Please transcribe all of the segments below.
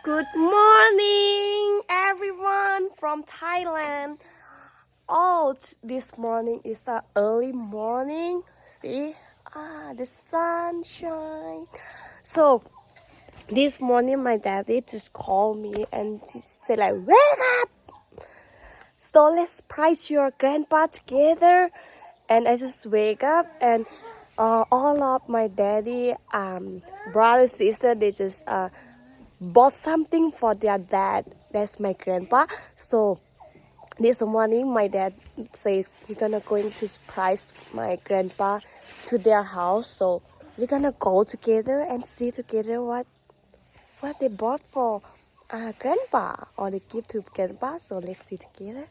Good morning, everyone from Thailand. Oh, this morning is the early morning. See, the sunshine. So, this morning my daddy just called me and he said like, "Wake up! So let's surprise your grandpa together." And I just wake up and all of my daddy, brother, sister, they just bought something for their dad. That's my grandpa. So this morning my dad says he's gonna going to surprise my grandpa to their house. So we're gonna go together and see together what they bought for grandpa or they give to grandpa. So let's see together.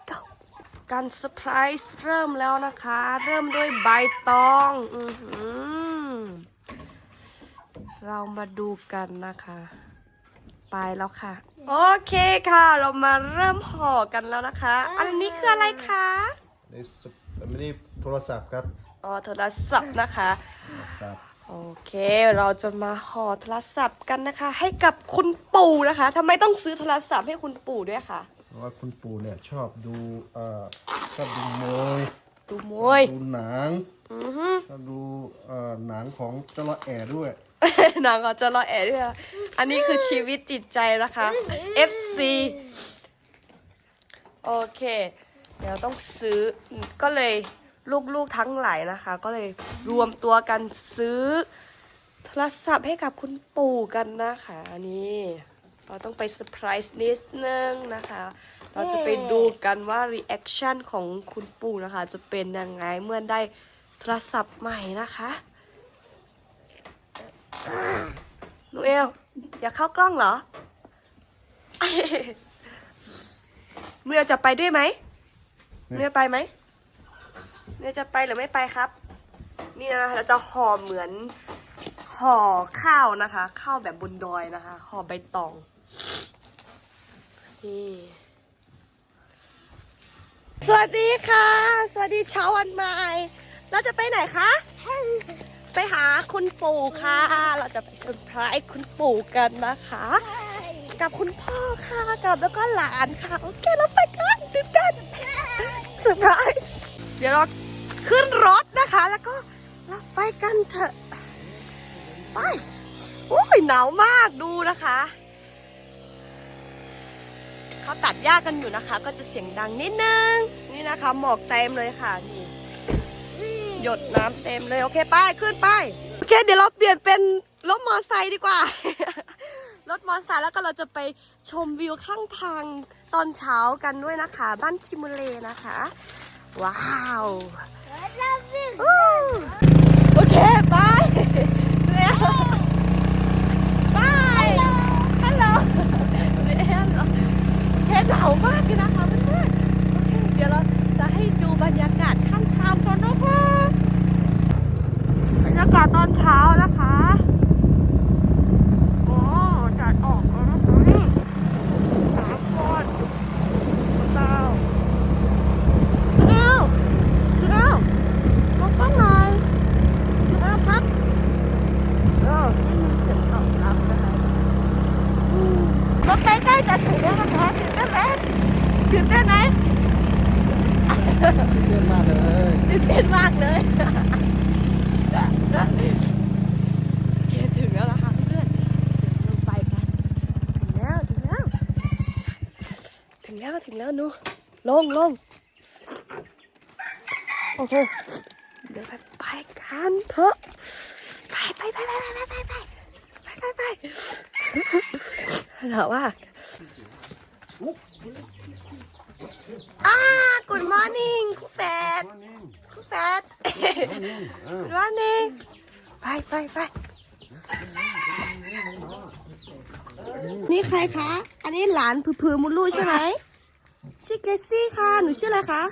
Go. การเซอร์ไพรส์เริ่มแล้วนะคะเริ่มด้วยใบตองเรามาดูกันนะคะไปแล้วค่ะโอเคค่ะเรามาเริ่มห่อกันแล้วนะคะอันนี้คืออะไรคะนี่โทรศัพท์ครับอ๋อโทรศัพท์นะคะโอเคเราจะมาห่อโทรศัพท์กันนะคะให้กับคุณปู่นะคะทำไมต้องซื้อโทรศัพท์ให้คุณปู่ด้วยคะเพราะว่าคุณปู่เนี่ยชอบดูมวยดูหนังชอบดูหนังของจระแอด้วยหนังของจระแอด้วยอันนี้คือชีวิตจิตใจนะคะ FC โอเคเดี๋ยวต้องซื้อก็เลยลูกๆทั้งหลายนะคะก็เลยรวมตัวกันซื้อโทรศัพท์ให้กับคุณปู่กันนะคะนี่เราต้องไปเซอร์ไพรส์นิดนึงนะคะเราจะไปดูกันว่ารีแอคชั่นของคุณปู่นะคะจะเป็นยังไงเมื่อได้โทรศัพท์ใหม่นะคะหนูเอลอยากเข้ากล้องเหรอเมื่อจะไปด้วยไหมเมื่อไปไหมเมื่อจะไปหรือไม่ไปครับนี่นะคะเราจะห่อเหมือนห่อข้าวนะคะข้าวแบบบนดอยนะคะห่อใบตองนี่สวัสดีค่ะสวัสดีเช้าวันใหม่เราจะไปไหนคะไปหาคุณปู่ค่ะเราจะไปเซอร์ไพรส์คุณปู่กันนะคะกับคุณพ่อค่ะกับแล้วก็หลานค่ะโอเคเราไปกันตื่นเต้นเซอร์ไพรส์เดี๋ยวเราขึ้นรถนะคะแล้วก็เราไปกันเถอะไปโอ้ยหนาวมากดูนะคะเขาตัดหญ้ากันอยู่นะคะก็จะเสียงดังนิดนึงนี่นะคะหมอกเต็มเลยค่ะนี่หยดน้ำเต็มเลยโอเคไปขึ้นไปโอเคเดี๋ยวเราเปลี่ยนเป็นรถมอเตอร์ไซค์ดีกว่ารถมอเตอร์ไซค์แล้วก็เราจะไปชมวิวข้างทางตอนเช้ากันด้วยนะคะบ้านทิมูเลนะคะว้าวโอเคไปไปฮัลโหลแค่หนาวมากเลยนะคะเพื่อนๆเดี๋ยวเราจะให้ดูบรรยากาศข้างทางก่อนนะคะบรรยากาศตอนเช้านะคะโอ้แดดออกแล้วนะคะนี่สามคนเต้ามองกล้องหน่อยพักไม่มีเสียงตอบรับนะคะรถใกล้ๆจะถึงแล้วนะคะตื่นเต้นไหมตื่นเต้นมากเลยตื่นเต้นมากเลยโอเคถึงแล้วนะคะเพื่อนลงไปกันถึงแล้วหนูลงโอเคเดี๋ยวไปกันเถอะไปเหรอว่าGood morning คุณแฟดGood morning ไปนี่ใครคะอันนี้หลานผือมุลูใช่ไหมชื่อเกสซี่ค่ะหนูชื่ออะไรคะ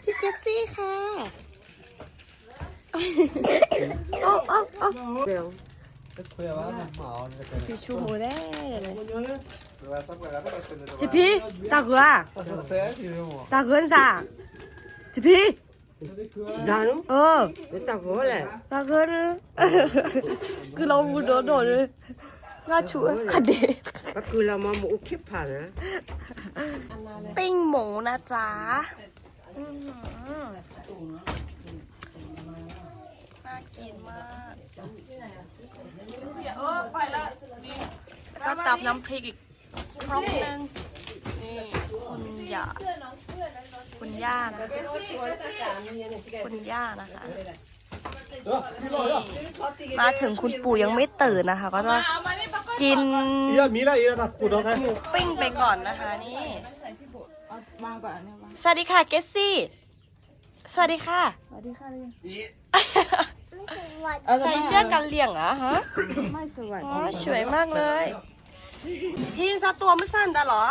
ชื่อเกสซี่ค่ะโอ้เร็วพี่ชูโมได้เลยจิพี่ตาเกลือจ้ะจิพี่ตาเกลือเลยคือเราโดดเลย งาชูคดี ก็คือเรามาหมูคลิปผ่านนะ ปิ้งหมูนะจ๊ะน่ากินมากแล้วก็ตับน้ำพริกอีกครบนึงนี่คุณย่านะคุณย่านะคะนี่มาถึงคุณปู่ยังไม่ตื่นนะคะ ก็จะกิน 이야 미라 이라 다 구독해 หมูปิ้งไปก่อนนะคะนี่สวัสดีค่ะเกสซี่สวัสดีค่ะใส่เสื้อกันเหลี่ยงเหรอฮะไม่สวยอ๋อสวยมากเลยพี่ซะตัวไม่สั้นแต่หรอ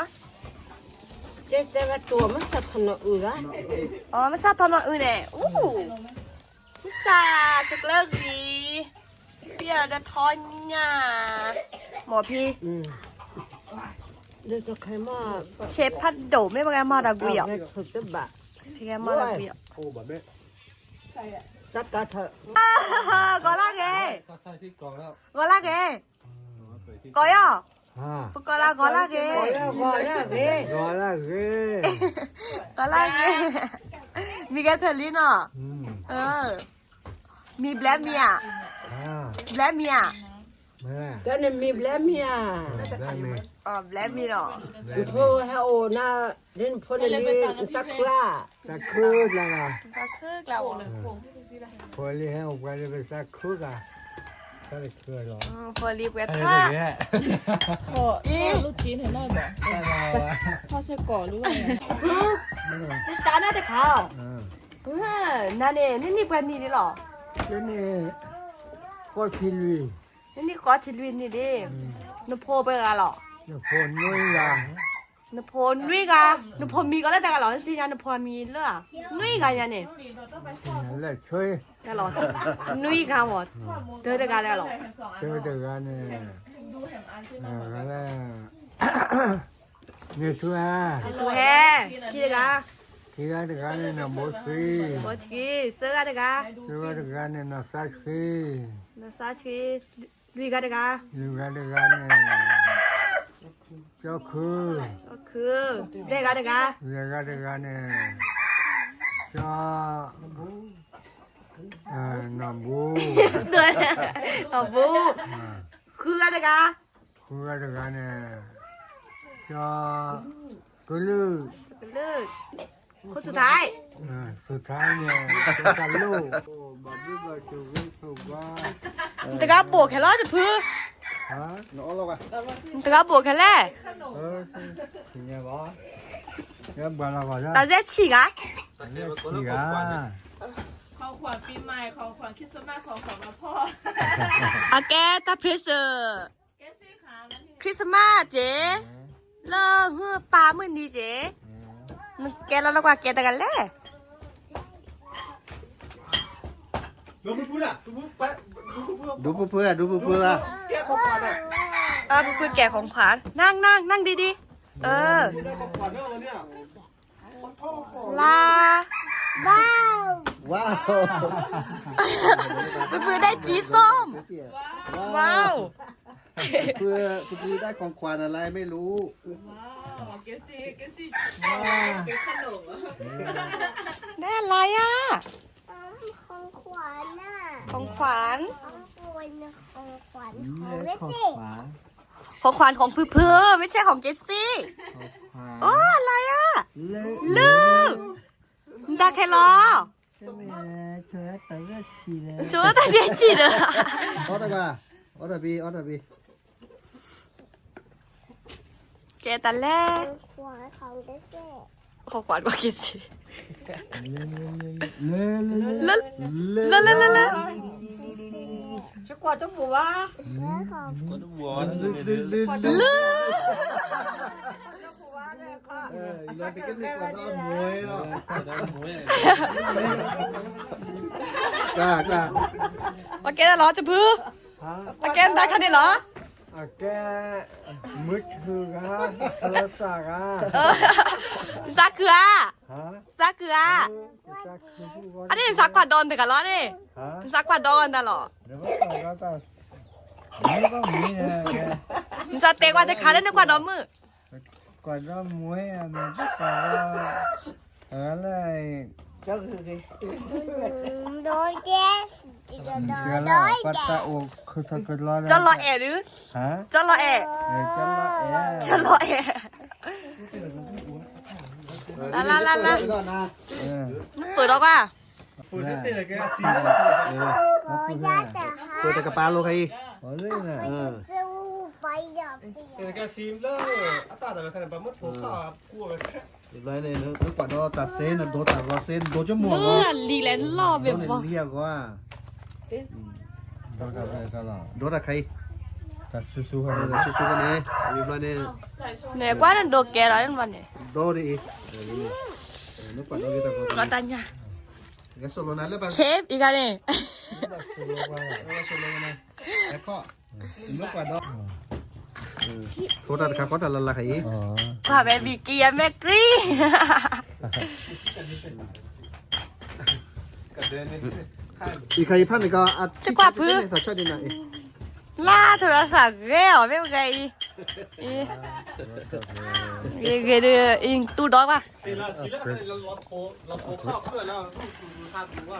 เจ๊แต่ว่าตัวมันจะถนนอื่นละ อ๋อไม่ทราบตอนอื่นเนี่ยอู้พิซซ่าสักเลิกดีเปียร์จะทอนเนี่ยหมอพี่ เดี๋ยวจะใครมา เชฟพัดโดไม่เป็นไงมาดากุยอ่ะ ให้สุดจะบะ พี่แกมาดากุยอ่ะ 오 맞네 สักกะเถอะ ก็ลากเอ ก็ใส่ที่กล่องแล้ว ก็ลากเอก็ย่อ อ่า ฟุกก็ลากเอ ก่อนแล้วเฮ้ รอแล้วเฮ้ย ก็ลากเอมีแกเทอร์ลินอ่ะมีแบล็คเมีย อ่า แบล็คเมีย แม่ ก็เนี่ยมีแบลเมีย ได้ไหม อ๋อแบล็คเมียเนาะ โทรให้โอน่าเล่นพลนี้สักครา สักครู่ละนะ ก็คือเรา พอเลี้ยงออกไปเลยไปสักครู่ละก็เลยเคยหรอ พอรีบกันท่า ขอลูกจีนเห็นหน่อยบอกทอดไส้กรอกหรือว่าไง จิตาน่าจะข่าว นั่นเองนี่เป็นนี่ดิหรอ นี่ก็คิดวี นี่ก็ชิลินนี่ดินโพไปกันหรอ จะพนน้อยละ นโพนุ้ยกันนโพมีก็แล้วแต่กันหรอสิยานโพมีเลือนุ้ยกันยันเนี่ย นั่นแหละช่วย กันหรอนุ้ยกันหมดเธอจะกันได้หรอ เจอเด็กกันเนี่ยก็แล้วเนี่ยชัวร์ ดูแฮคิดกัน ที่ร้านเด็กกันเนี่ยนะโมซี โมทีเสื้อกันกัน ที่ร้านเด็กกันเนี่ยนะสักซี นาซาชีลุยกันกัน ที่ร้านเด็กกันเนี่ยเจ้าคือ ก็คือเด็กกันกัน เด็กกันเด็กกันเนี่ยเจ้าน้ำบู เดือดเอาบูคือกันกัน คือกันเด็กกันเนี่ยเจ้ากุลูก เลิกคนสุดท้าย สุดท้ายเนี่ยจะลูกบัดนี้ก็จะวิ่งสู่บ้าน แต่ก็บวกแค่ร้อยจะพื้น ฮะน้องเราอะ แต่ก็บวกแค่แรก สิ่งเงี้ยบ่เนี่ยบ้านเราก็จะ แต่ได้ฉีกอ่ะ นี่กะ ของขวัญปีใหม่ของขวัญคริสต์มาสของขวัญวันพ่อ อาแกตาพริสเซอร์ แกซี่ขาแล้วที่ คริสต์มาสเจ๊เลิกเฮือปลามื่นดีเจ๊แกเราดีกว่าแกแต่กันแหละ ดูเพื่อดูเพื่อ พูดแกของขวัญนั่งดีๆลาว้าว เพื่อได้จีส้มว้าว เพื่อได้ของขวัญอะไรไม่รู้ ว้าวแกซี่เป็นขนม ได้อะไรอ่ะ ของขวัญน่ะ ของขวัญ ของขวัญของเวสซี่ ของขวัญของเพื่อไม่ใช่ของเกสซี่โอ้อะไรอ่ะลืมดาแคลอชัวร์ตาเจชีเลย ออตบีแกตาแรก ขวัญของเวสซี่ ของขวัญของเกสซี่ เล แล้ว จะกว่าจะบัว ลืม เราไปกินดีกว่าน้องมวยเนาะกล้า โอเคแล้วเหรอจะพื้นโอเคได้แค่นี้เหรอ แกมึดคือกันรสชาติ ซักเกลือ ฮะ ซักเกลือ ซักคือผู้ อันนี้ซักกว่าโดนแต่กันเหรอนี่ ฮะ ซักกว่าโดนแต่เหรอ เดี๋ยวก็ต้องนี่ก็มีนะแก สเต็กว่าจะขาเล่นในกว่าดอมมือ ก่อนก็มวยอันนี้ก่อนก็อะไร เจ้าคือไง โดนแกสจะโดน เดี๋ยว โด ละ น ปัต แก ตาโอคือถ้าเกิดรอ จะรอแอหรือ ฮะ จะรอแอ จะรอแอ จะรอแอลา เออ เปิดออกว่า พูดเตะแกซีเออ โดนได้แต่ เปิดแต่กระปาโลใคร อ๋อเลยนะ สู้ไปอย่าเปลี่ยน แกซีมเลยอาตาแต่ละคะแนนประมาณถูกข้าวกลัวไปเรียบร้อยเลยนึกว่าโดนตัดเส้นโดนตัดรอเส้นโดนจมูก เมื่อลีแลนรอแบบ โดน ว่า เรียกว่า โดนอะไรกันล่ะ โดนใคร ตัดสู้ๆกัน เอ เล อย สู้ๆกันเนี่ยเรียบร้อยเนี่ย เนี่ยกว่านั่นโดแกแล้วนั่นวันเนี่ย โดนดินึกว่าโดนแต่คน ก็ตันยา แกสโลนั้นเลยป่ะ เชฟอีกอันเนี่ย สโลนั้นแล้วก็นึกว่าโดนโทษนะครับก็แต่ละใคร อ๋อ ว่าแบบบีเกียแมกรี อีใครพันก็อัดช่วยดีหน่อย ล่าโทรศัพท์แล้วไม่เป็นไงเกลืออิงตู้ดอกป่ะ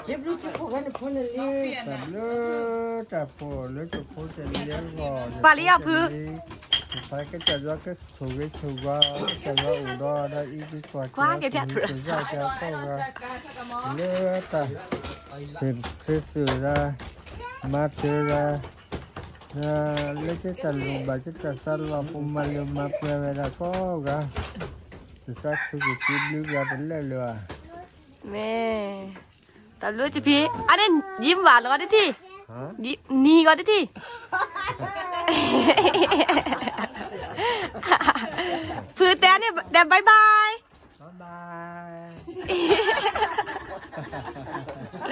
เจ็บรู้จักพวกนั้นคนละลี แต่เลือแต่พอเลือจะพูดจะเลี้ยงก่อน ปาลิยาพื้ ไปก็จะว่าก็ถูกถูกว่าจะว่าอุดรได้อีกกว่าจะเข้าว่าเลือแต่เป็นคือสื่อละมาเจอละเลือจะตัดลงไปจะตัดลงปุ่มมาเลือมาเพื่อเวลาก็ก็จะสักทุกทีลึกละเป็นเรื่อย แม่แต่รู้จิพี่อันนี้ยิ้มหวานแล้วก็ได้ที่ ฮะ ยิ้มนี่ก็ได้ที่พื้นแต่เนี่ยแต่บายบาย บาย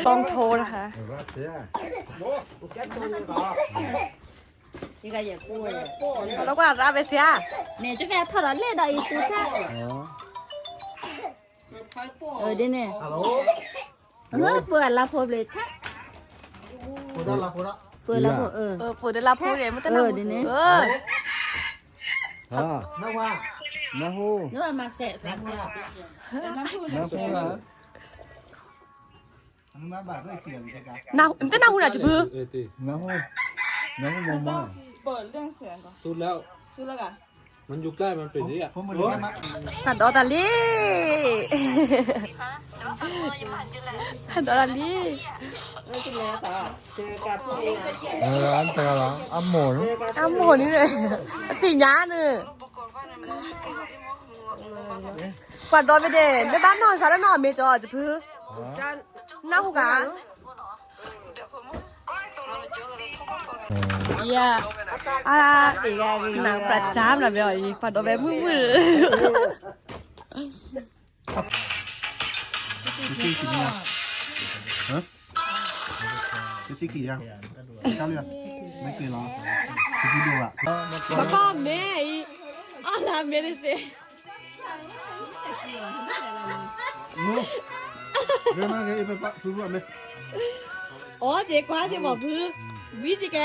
ต้องโทรนะคะ ว่าเสีย นี่ก็อย่ากลัว แล้วก็อาไปเสีย เนี่ยจะแค่ทอดเล่ดอีสุดท้าย อ๋อ ดิเนี่ย ฮัลโหล เปิดละพบเลยท่า พูดได้ละพูดละ เปิดละพบปู่ได้รับผู้ใหญ่มาตั้งนานเออ อ๋อ นักว่า นะฮู นึกว่ามาเสะมาเสะ นะฮูละ อนุมาบาทด้วยเสียงกัน นาแต่นาหุ่นอาจจะพื้น นะฮูนะฮูมอง เปิดเรื่องเสียงก่อน สุดแล้ว ชื่อแล้วกัน มันยุคได้มันเป็นนี่อ่ะ ผมมือนี้มา ขัดดอตาลีขัดดอตาลี ไม่กินแล้วต่อเจอกับพวกเอง อันตรายอันหมด อ้าวโหนี่เลยสิ่งย้าเนี่ยกวาดดอนไปเด่นไปบ้านนอนสารนอนเมจอจะพื้นหน้าหูกาเย่อะไรหนังประจำนะเบลอีกปัดออกแบบมือ ซีกี่เนี่ยฮะซีกี่ยังเก้าเรือไม่เกินหรอคุณดูอ่ะ แล้วก็แม่อีอะไรเมดิเซ นู้เรื่องมากเลยไปปะทุกวันเลย อ๋อเจ๊กว่าจะบอกพื้นวิสิแก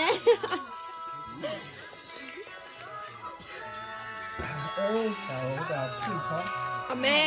เอ้ยเขาจะขึ้นเขา แม่